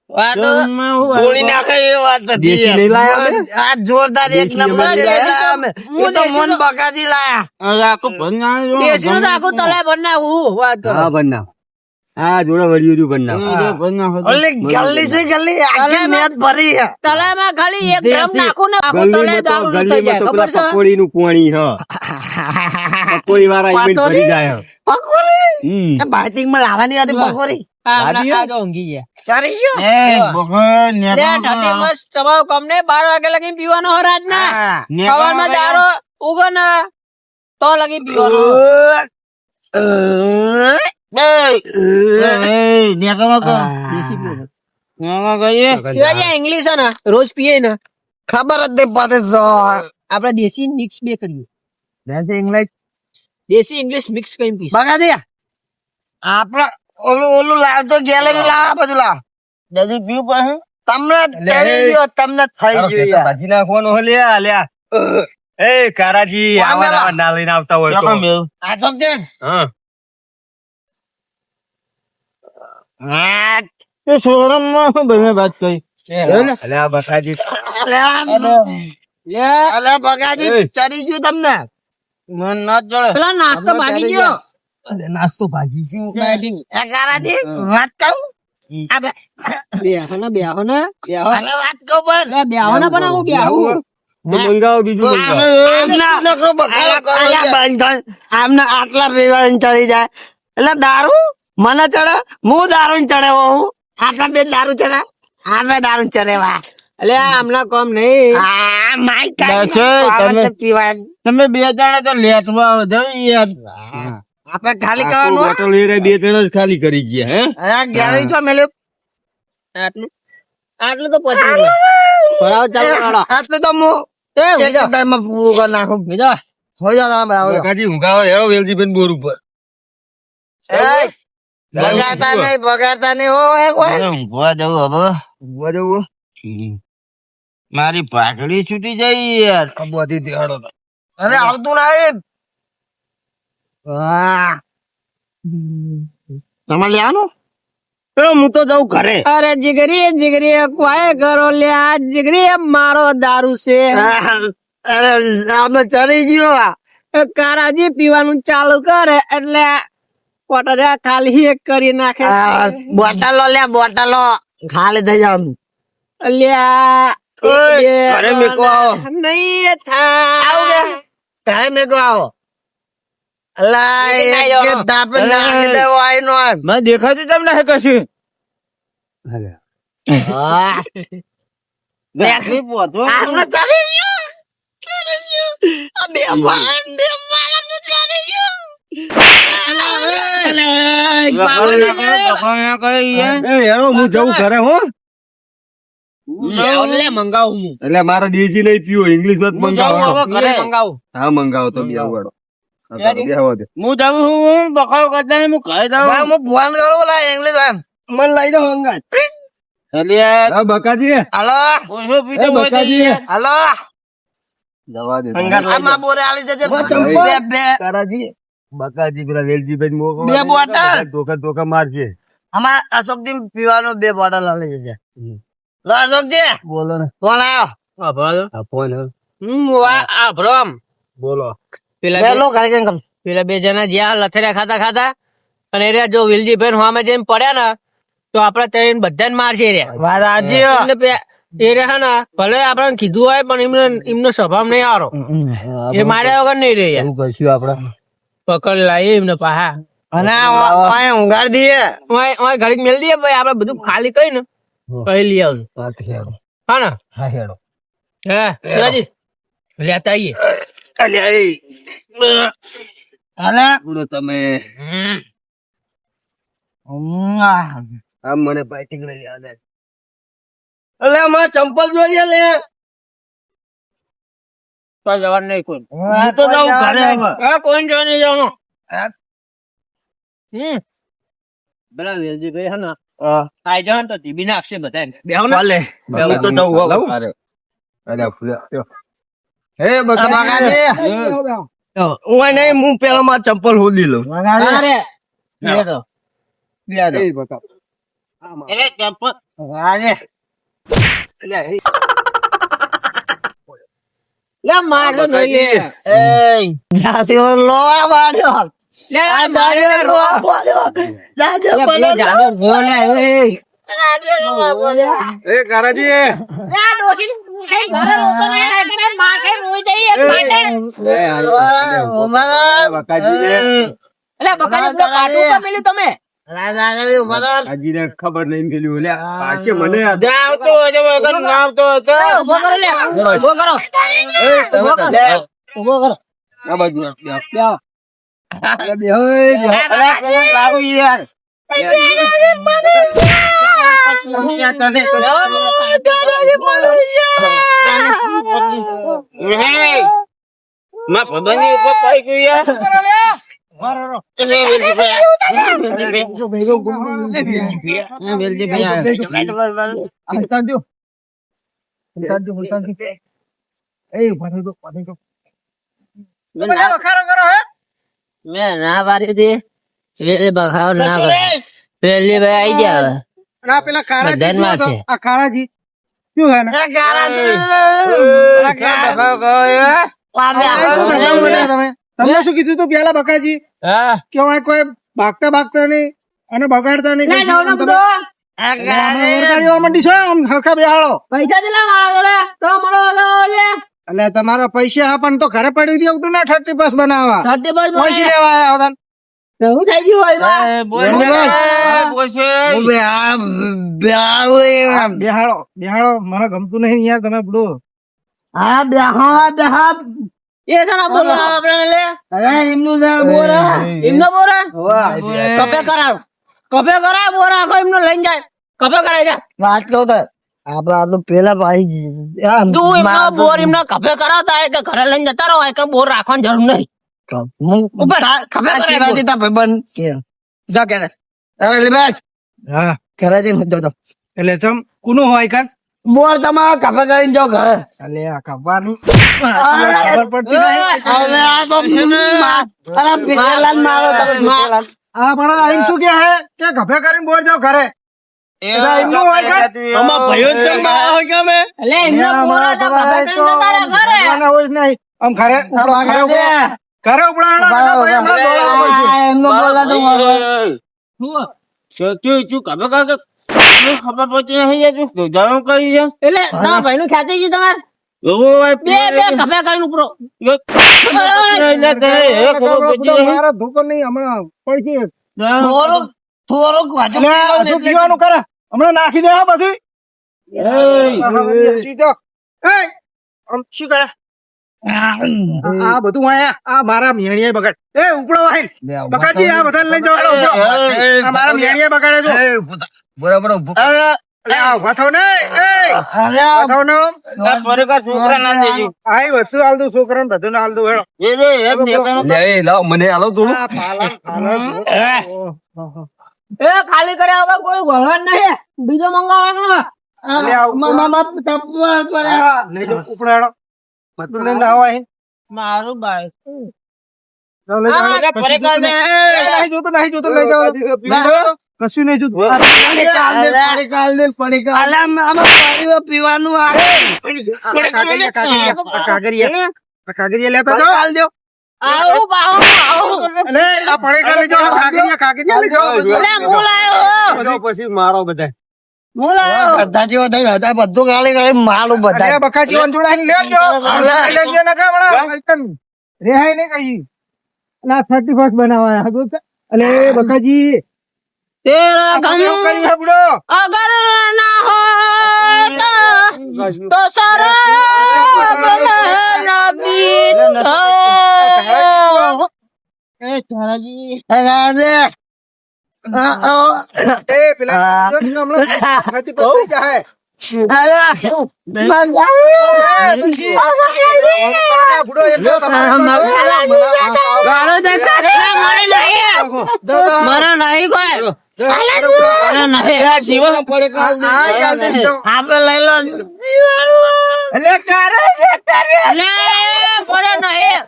વાતો તમે હું ગોળી નાખે એ વાત હતી. દેશી નહીં લાયા અમે? આ જોરદાર એક નંબર લાયા અમે. એ તો મોન બગાજી લાયા. અરે આખું ભરી નાખ્યું. દેશીનું તો આખું તલાય ભરી નાખું. વાત કરો. હા બન્ના હા જોડે વળ્યું બન્ના ભરી નાખો. ઓલી ગલ્લી છે ગલ્લી આખી મેચ ભરી છે. તલાયમાં ખાલી એક ગ્રામ દેશી. નાખું ને આખું તલાય દારૂ થઈ જાય ખબર છે પકોડી નું પાણી હ પકોડી વાળા ઇવેન્ટ પાતોડી? ભરી જાય પકોડી એ બાઇટિંગ માં લાવવાની હતી પકોડી આ હમણાં આ જો ઊંઘી ગયા. ચારી ગયો એ બગન લે ઠંડી મસ્ત તમારો કમને 12 વાગે લગી પીવાનો હો રાતના સવારમાં દારો ઉગો ને તો લગી પીવાનો. શિવાજી ઇંગ્લિશ છે ને રોજ પીએ ને ખબર જ નહીં પડતી તો આપણે દેશી મિક્સ બે કરીએ. દેશી ઇંગ્લિશ દેશી ઇંગ્લિશ મિક્સ કરી પીશું. બગાજી આપડે ઓલું લાવતો ગેલેરી લાવ આ બધું લાવ બધું પીવું પાછું. તમને ચડી ગયો તમને થઈ ગયો ભાજી નાખવાનો હો લ્યા લ્યા એ કારાજી આવા ના લઈને આવતા હોય તો ચોકમ બેવું. આ તો કે હા એ શોરૂમમાં શું બને વાત કરી? અલ્યા બસાજી અલે બગાજી એ. ચડી ગયું તમને મન ના ચડે. પેલા નાસ્તો ભાગી ગયો. નાસ્તો ભાજી એ કારાજી વાત કહું આ બે બેહો ને બેહો ને બેહો. અરે વાત કહું પણ લે બેહો ને પણ હું બેહું. મંગાવો બીજું આમને આટલા પીવાની ચડી જાય એટલે દારૂ મને ચડે હું દારૂ ચડે હું આપડા બે દારૂ ચડે આપણે દારૂ ચડે વા અલે આ હમણાં કોમ નહીં. આ માઈક છે, તમે- પીવાનું તમે બે જણા તો લેટમાં આવો છો યાર. આપણે ખાલી કરવાનું બોટલ એ બે ત્રણ જ ખાલી કરી ગયા હે અરે ગેરેજ જો મેલ્યો આટલું આટલું તો પતી ગયું. ભરાવો ચાલુ કરો. આટલું તો હું એ એક ઊંઘી ટાઈમમાં પૂરું કરી નાખું બીજો હોય જાવ તમે આવો કાજી ઊંઘાવો હેરો વેલજીભાઈ બોર ઉપર બગાડતા નહીં હોય કોઈ અરે ઊંઘવા જવું હવે. ઊંઘવા જવું મારી પાઘડી છૂટી જાય યાર. બધી દેહાડો અરે આવતું નહીં તમારે લેવાનું હું તો જઉં ઘરે. અરે જીગરી કોઈ કરો લે આ જીગરી એ મારો દારૂ છે. અરે આમે ચડી ગયો એ કારાજી પીવાનું ચાલુ કરે એટલે પોટરિયા ખાલી એક કરી નાખે. બોટલો લે બોટલો ખાલી થઈ જાવ અલ્યા ઘરે મેકો આવો. નહીં થાય. આવું કે ઘરે મેકો આવો અલા નીકળી એક જાઓ. કે તાપે નાખી દેવો આઈનો એમ. મને દેખાતું તમને હે કશું. બેટરી પહોંચો. આમને ચડી ગયો ચડી ગયો આ બે વાળા તો ચડી ગયો હેરો હું જઉં ઘરે હો લે મંગાવું હું. એટલે મારે દેશી નહીં પીવો ઇંગ્લિશ માં હું જાઉં મંગાવો હવે ઘરે. મંગાવું. હા મંગાવો તો બે વાળો બેહવા દે હું જાઉં છું બખાવ કરતા નહીં, હું ઘરે જાઉં. હું ફોન કરું લા ઇંગ્લિશ એમ મને લઈ જાઓ હંગાત. અલ્યા, હા બકાજી હાલો ઓછો પીતો એ હોય તો બકાજી. યાર. હાલો જવા દે આમાં બોરે આલી જજે બે બે કારાજી બકાજી પેલા વેલજીભાઈ મોકો બે બોટલ. ધોકા ધોકા મારશે અમાર અશોકજી પીવાનું 2 બોટલ આલી જજે લો અશોકજી બોલો ને ફોન આવ્યો હા ભલો. હા ફોન આ ભ્રમ બોલો પેલા પેલો ઘરે જઈને કર. પેલા બે જણા જ્યાં લથેરા ખાતા અને એ રહ્યા જો વિલજીભાઈ હોમે જઈને પડ્યા ને તો આપડે ત્યાં બધાને મારશે એ રહ્યા. વાત સાચી હો. એમને એ રહ્યા ને ભલે આપણને કીધું હોય પણ એમનો સ્વભાવ નહીં આરો એ માર્યા વગર નહીં રહે યાર. શું કરશું આપડે પકડ લાવી એમને પાહા અને આ ઊંઘાડ દઈએ ઓય ઘડીક મેલ દઈએ ભાઈ આપડે બધું ખાલી કરી ને પછી લઈ આવજો હા ને હા હેડો હે શિવાજી લેતા આવીએ. હાલે બોલો તમે આમ મને પાર્ટિક્યુલર યાદ આવે. અલે અમાર ચંપલ જોઈએ લે તો જવાનું નહીં કોઈ હું તો જાઉં ઘરે હવે. કોઈ જો નહીં જવાનું પેલા વેલજીભાઈ હે ને આઈ જાવ ને તો ટીબી નાખશે બધા બેહો ને ભલે હું તો જાઉં હો. અરે અરે ફૂલે હે આ બગાજી હું નહીં હું પેલા માર ચંપલ હોદી લઉં. અરે લે તો લે તો એટલે ચંપલ લે મારલો નહીં જાસ્યો લોવા વાળ્યો લે આ જાડ્યો લોવા બોલ્યો જાડ્યો લે પેલો જાડો બોલે એ લોવા બોલ્યો એ કારાજી કાજીને ખબર નહીં ગયેલી ઓલે સાચે મને આવતો હોય તો ના આવતો હોય તો ઉભો કરો લે ઉભો કરો ઉભો કરો આ બાજુ લાવો યાર માં પબની ઉપર પાઈ ગયું યાર મેં ના પાડી હતી પેલી બખાવ ના કરે પેલી ભાઈ આઈ ગયા હવે ના પેલા કારાજી બધામાં શું હતો? છે. આ કારાજી શું હે ને? આ શું ધંધા મોટા તમે? તમને શું કીધું તું પેલા બકાજી કે હું આ કોઈ ભાગતા નહીં અને બગાડતા નહીં કશું? તમે ઓરગાડીઓ મંડી છો આમ હરખા બેહાડો પૈસા દિલા મારા જોડે તો મળો લે એટલે તમારા પૈસા હા પણ તો ઘરે પડી રહ્યું તું ને 30 પાસ બનાવવા 30 બસ પૈસા લેવા આવ્યા હતા હું થઈ ગયું હોય બેહાડો બેહાડો મને ગમતું નહીં યાર તમે બધું હા બેહો બેહો એ જણા બોલો આપણે લે અરે એમનું ના બોરા એમનો બોરા કપે કરાવ બોરા આખો એમનો લઈને જાય કપે કરાય જા વાત કહું તો આપડે આ તો પેલા ભાઈ તું એમનો બોર એમનો કપે કરાવતા હોય કે ઘરે લઈને જતા રહો કે બોર રાખવાની જરૂર નહીં ઉપર કપે કરાય દીધા ભાઈબંધ કે જા કે અરે લીબાજ હા ઘરે જઈને જો એટલે ચમ કુનું હોય કાન બોર તમારા કપે કરીને જાઓ ઘરે અલે આ કవ్વાની ખબર પડતી નહીં અરે આ તો અરે પિતાલાલ મારો તમે પિતાલાલ આ પણ આઈન શું કે હે કે ગભે કરીને બોર જાવ ઘરે એલા એમનું હોય કાન અમાર ભાઈઓ ચંબા હોય કે અમે એટલે એમનો બોર તો કપે કરીને જતા રહે ઘરે ના હોય જ નહીં આમ ઘરે ઘરે ઉપડાવડા એમનો બોલા તો ખબર પડતી નહીં તું જાણું કઈ છે એટલે તમારા ભાઈ નું ખ્યાતિ છે તમારે બે કપે કરીને ઉપરો મારા ધોકો નહીં હમણાં પડશે થોડુંક થોડુંક વાંચો શું પીવાનું કરે હમણાં નાખી દે હા બધું શું કરે આ બધું આયા આ મારા મેણિયા બગાડ એ ઉપડો વાહીન બકાજી આ બધા લઈ જાવ ઉપડો આ મારા મેણિયા બગાડે છો બરાબર અલે આ ઉભા થાવ ને એ ઉભા થાવ ને છોકરા ના દેજો આઈ વસ્તુ આલ દઉં છોકરાને બધું આલ દઉં હેડો લે લાવ મને આલો થોડું આ પાલન એ ખાલી કરે હવે કોઈ ગળવા નહીં બીજો મંગાવવાનો અલે આ મામા તપવા પર લઈ જાવ ઉપડો હેડો બધું લઈને આવો અહીં મારું બાઈ નહીં જોતું લઈ જાવ કશું નહીં જોતું પીવાનું કાગરિયા લેતા જાઓ હાલ દો આવું બાવું અલે આ પડેકા લઈ જાઓ કાગરિયા લઈ જાઓ બધો પછી મારો બધા બધા જેવો થઈ હતા બધું ગાળી ગાળી મારું બધા અરે બકાજી ઓન જોડાઈને લેજો લેજો ને કામડા રેહાઈ ને કઈ ના 31 બનાવાયા હતું અલે બકાજી તેરા ગમ કરી હબડો અગર ના હો તો શરાબ નબી એ ચારાજી એ પેલા જો ને હમણાં ખાતી પસ્તી જાય. બુડો એટલો તમારે ગાળો દેતા રે, મારે નહીં. મારે નહીં કોઈ. મારે નહીં. આપણે લઈ લો. એટલે કારે લે, મારે નહીં.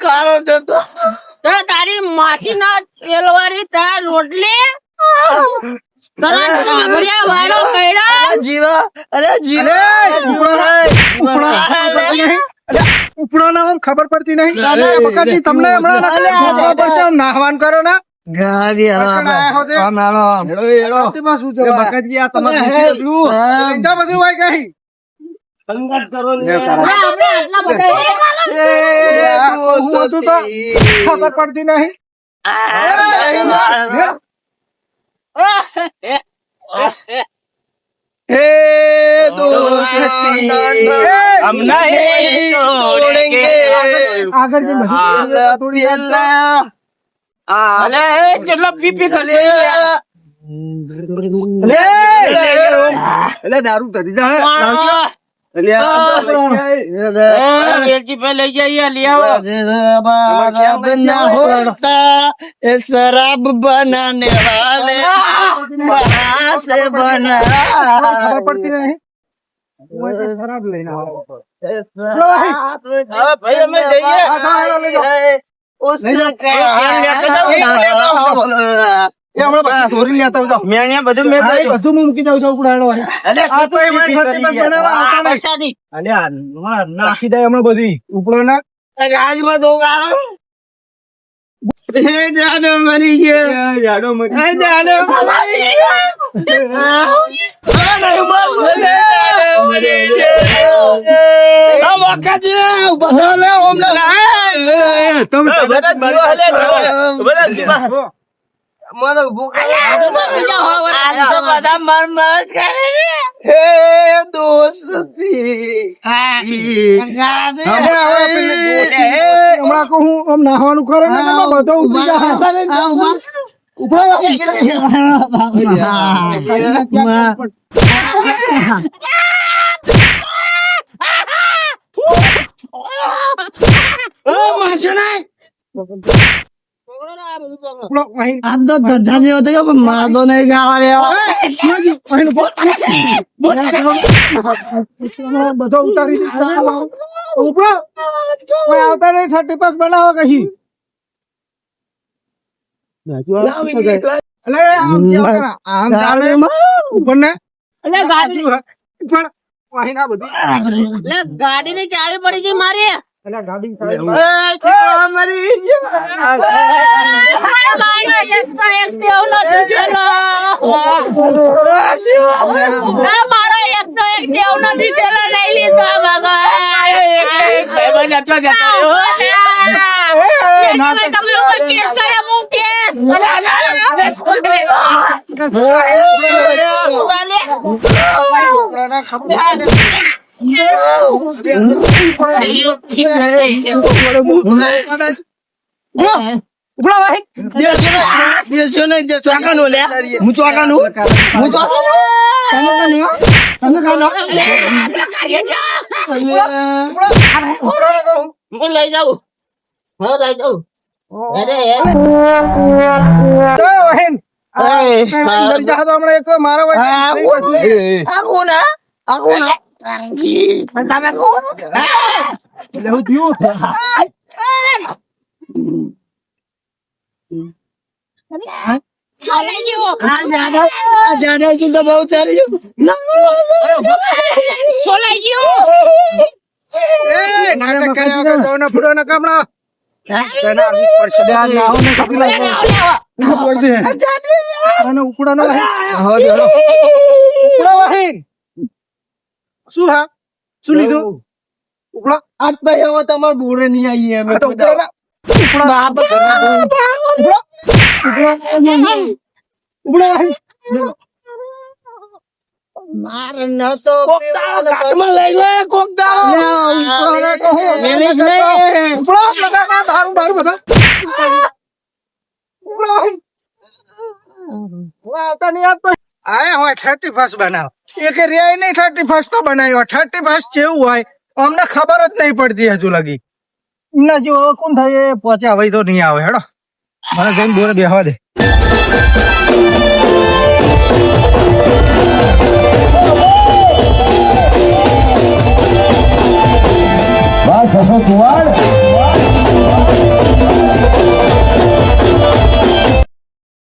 કાળો દેતો. તો તારી માસી ના તેલવાળી તાર રોટલી તરત ધાબળિયા વાળો કઈડા જીવા. અરે ઉપડો ના આમ ખબર પડતી નહીં. બકાજી તમને હમણાં ખબર પડશે. આમ નાહવાન કરો ને ગાડી ખાતીમાં શું છે ભાઈ? બકાજી આ તમારે ઊંધા બધું હોય કઈ હું છું તો ખબર પડતી નહીં. हम नहीं तोड़ेंगे આગળ જે બધી થોડી અલે કેટલો પીપી કરશે એટલે દારૂ કરી જાય. વેલજી પે લઈ જઈએ લઈ આવો शराब बनाने वाले वहाँ से बना ખબર પડતી નહીં. ખરાબ લઈને આવો. હા ભાઈ અમે જઈએ એ હમણાં બધું ચોરી લેતા આવજો. મેં બધું મેં હા, એ બધું હું મૂકી દઉં છું ઉપડાડો. અલે આ તો એમાં ખર્ચી બસ બનાવવા આવતા નહીં. शादी અલે નાખી દે હમણાં બધી ઉપડો ના. आज में दो गाड़ो જાડો મરી ગયો જાડો મરી જાડો બધા મર મર જ કરે હમણાં કહું હું આમ નાહવાનું કરે ને તો બધો ઉતરી જાય. ઉપડો અહીં. આ તો ધંધા જેવો થયો પણ મારતો નહીં ગાવા રેવા શિવાજી, અહીં ઉભો. બધો ઉતારી દીધો. ઉપડો. કોઈ આવતા નહીં. 30 બનાવો કહી. અલે આમ કેવા કરે? આમ ચાલે ઉપર ને એટલે ગાડી પણ અહીં ના બધી એટલે ગાડી ની ચાવી પડી ગઈ મારી અલા ગાડી મારો એક તો એક દેવ નો દીધેલો લઈ લીધો તમે લોકો કેસ કરે હું કેસ હું લઈ જાઉં હા લઈ જાઉં की तो बहुत सारी सोलाई जी શું હા શું લીધું ઉપડો आज भाई हम तुम्हारे बूढ़े नहीं आई है આ તો ઉપડો ના. ઉપડો અહીં. मार न तो काट में ले गए कोकदा પીશ નહીં. ઉપડો, લગાડો, દારૂ બારૂ બધા. ઉપડો. હું આવતા નહીં આજ પછી. આયા હોય 31 બનાવ એક રે નહીં 31 તો બનાવ્યો 31 જેવું હોય અમને ખબર જ નહીં પડતી હજુ લગી ના જો હવે કોણ થાય એ પહોંચ્યા હવે તો નહીં આવે હેડો મને જઈને બોરે બેહવા દે